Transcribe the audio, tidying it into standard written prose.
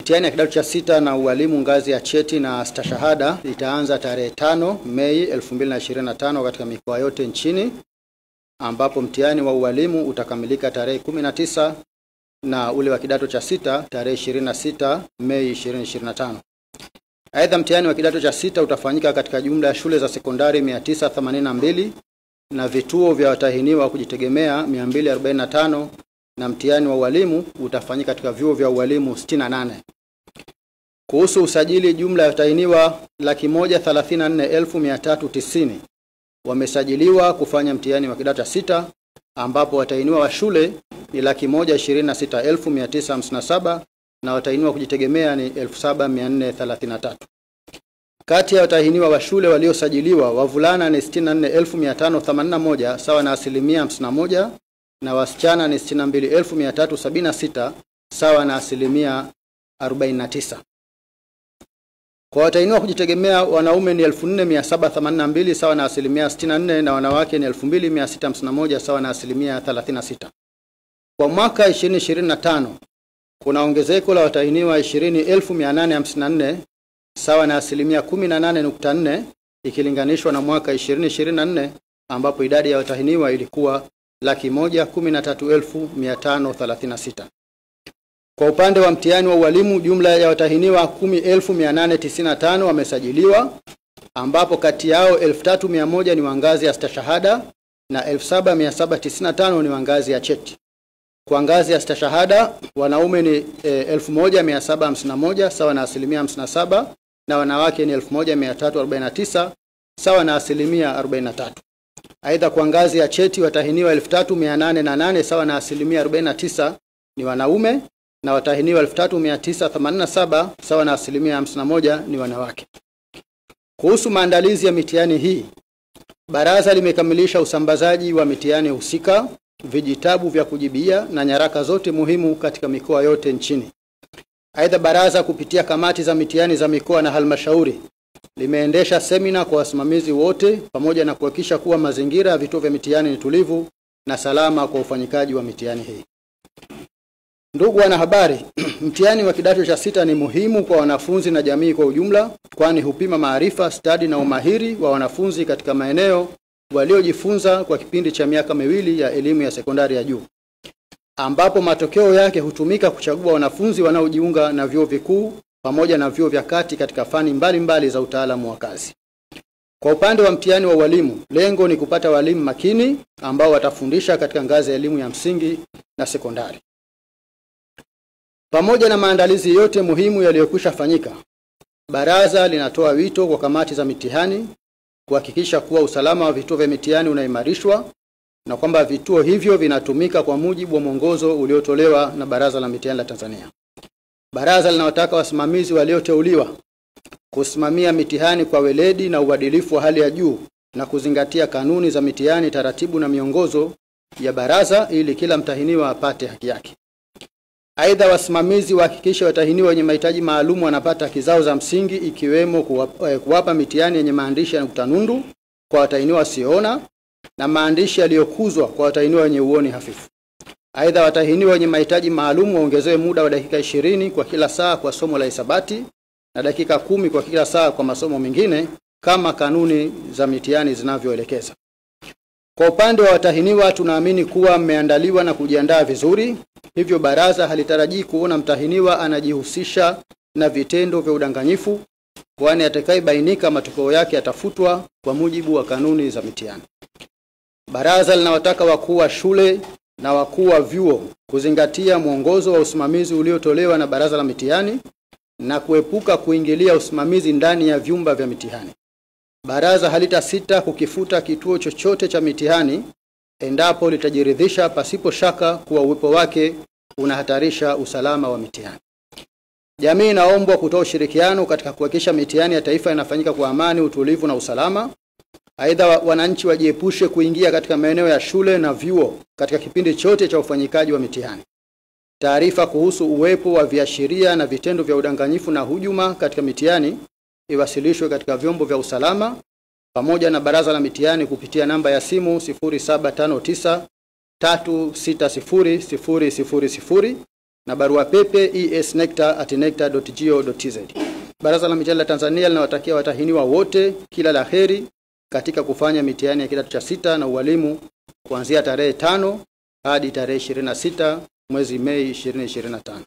Mitihani ya kidato cha 6 na ualimu ngazi ya cheti na stashahada itaanza tarehe 5 Mei 2025 katika mikoa yote nchini, ambapo mtihani wa ualimu utakamilika tarehe 19 na ule wa kidato cha 6 tarehe 26 Mei 2025. Aidha, mtihani wa kidato cha 6 utafanyika katika jumla ya shule za sekondari 982 na vituo vya watahiniwa kujitegemea 245, na mtihani wa ualimu utafanyika katika vyuo vya ualimu 68. Kuhusu usajili, jumla ya watahiniwa 134,390 wamesajiliwa kufanya mtihani wa kidato cha 6, ambapo watahiniwa wa shule ni 126,957 na watahiniwa kujitegemea ni 7,433. Kati ya watahiniwa wa shule waliosajiliwa, wavulana ni 64,581 sawa na 51%, na wasichana ni 62,376 sawa na 49%. Kwa watahiniwa kujitegemea, wanaume ni 4,782 sawa na 64%, na wanawake ni 2,651 sawa na 36%. Kwa mwaka 2025 kuna ongezeko la watahiniwa 20,854 sawa na 18.4% ikilinganishwa na mwaka 2024 ambapo idadi ya watahiniwa ilikuwa 113,536. Kwa upande wa mtihani wa ualimu, jumla ya watahiniwa 10,895 wamesajiliwa, ambapo kati yao 3,100 ni wa ngazi ya stashahada na 7,795 ni wa ngazi ya cheti. Kwa ngazi ya stashahada, wanaume ni 1,751 sawa na 57%, na wanawake ni 1,349 sawa na 43%. Aidha, kwa ngazi ya cheti, watahiniwa 3,808 sawa na 49% ni wanaume, na watahiniwa 3,987 sawa na 51% ni wanawake. Kuhusu maandalizi ya mitihani hii, baraza limekamilisha usambazaji wa mitihani husika, vijitabu vya kujibia na nyaraka zote muhimu katika mikoa yote nchini. Aidha, baraza kupitia kamati za mitihani za mikoa na halmashauri limeendesha semina kwa wasimamizi wote pamoja na kuhakikisha kuwa mazingira ya vituo vya mitihani ni tulivu na salama kwa ufanyikaji wa mitihani hii. Ndugu wanahabari, mtihani wa kidato cha 6 ni muhimu kwa wanafunzi na jamii kwa ujumla, kwani hupima maarifa, stadi na umahiri wa wanafunzi katika maeneo waliojifunza kwa kipindi cha miaka miwili ya elimu ya sekondari ya juu, ambapo matokeo yake hutumika kuchagua wanafunzi wanaojiunga na vyuo vikuu pamoja na vyuo vya kati katika fani mbalimbali za utaalamu wa kazi. Kwa upande wa mtihani wa walimu, lengo ni kupata walimu makini ambao watafundisha katika ngazi ya elimu ya msingi na sekondari. Pamoja na maandalizi yote muhimu yaliyokwisha fanyika, baraza linatoa wito kwa kamati za mitihani kuhakikisha kuwa usalama wa vituo vya mitihani unaimarishwa na kwamba vituo hivyo vinatumika kwa mujibu wa mwongozo uliotolewa na Baraza la Mitihani la Tanzania. Baraza linawataka wasimamizi walioteuliwa kusimamia mitihani kwa weledi na uadilifu wa hali ya juu na kuzingatia kanuni za mitihani, taratibu na miongozo ya baraza ili kila mtahiniwa apate haki yake. Aidha, wasimamizi wahakikishe watahiniwa wenye mahitaji maalum wanapata haki zao za msingi, ikiwemo kuwapa mitihani yenye maandishi ya nukta nundu kwa watahiniwa wasioona na maandishi yaliyokuzwa kwa watahiniwa wenye uoni hafifu. Aidha, watahiniwa wenye mahitaji maalum waongezewe muda wa dakika 20 kwa kila saa kwa somo la hisabati na dakika 10 kwa kila saa kwa masomo mengine kama kanuni za mitihani zinavyoelekeza. Kwa upande wa watahiniwa, tunaamini kuwa mmeandaliwa na kujiandaa vizuri, hivyo baraza halitarajii kuona mtahiniwa anajihusisha na vitendo vya udanganyifu, kwani atakayebainika matokeo yake yatafutwa kwa mujibu wa kanuni za mitihani. Baraza linawataka wakuu wa shule na wakuu wa vyuo kuzingatia mwongozo wa usimamizi uliotolewa na Baraza la Mitihani na kuepuka kuingilia usimamizi ndani ya vyumba vya mitihani. Baraza halitasita kukifuta kituo chochote cha mitihani endapo litajiridhisha pasipo shaka kuwa uwepo wake unahatarisha usalama wa mitihani. Jamii inaombwa kutoa ushirikiano katika kuhakikisha mitihani ya taifa inafanyika kwa amani, utulivu na usalama. Aidha, wananchi wajiepushe kuingia katika maeneo ya shule na vyuo katika kipindi chote cha ufanyikaji wa mitihani. Taarifa kuhusu uwepo wa viashiria na vitendo vya udanganyifu na hujuma katika mitihani iwasilishwe katika vyombo vya usalama pamoja na Baraza la Mitihani kupitia namba ya simu 0759 360 000 na barua pepe esnecta@necta.go.tz. Baraza la Mitihani la Tanzania linawatakia watahiniwa wote kila laheri katika kufanya mitihani ya kidato cha 6 na ualimu kuanzia tarehe 5 hadi tarehe 26 mwezi Mei 2025.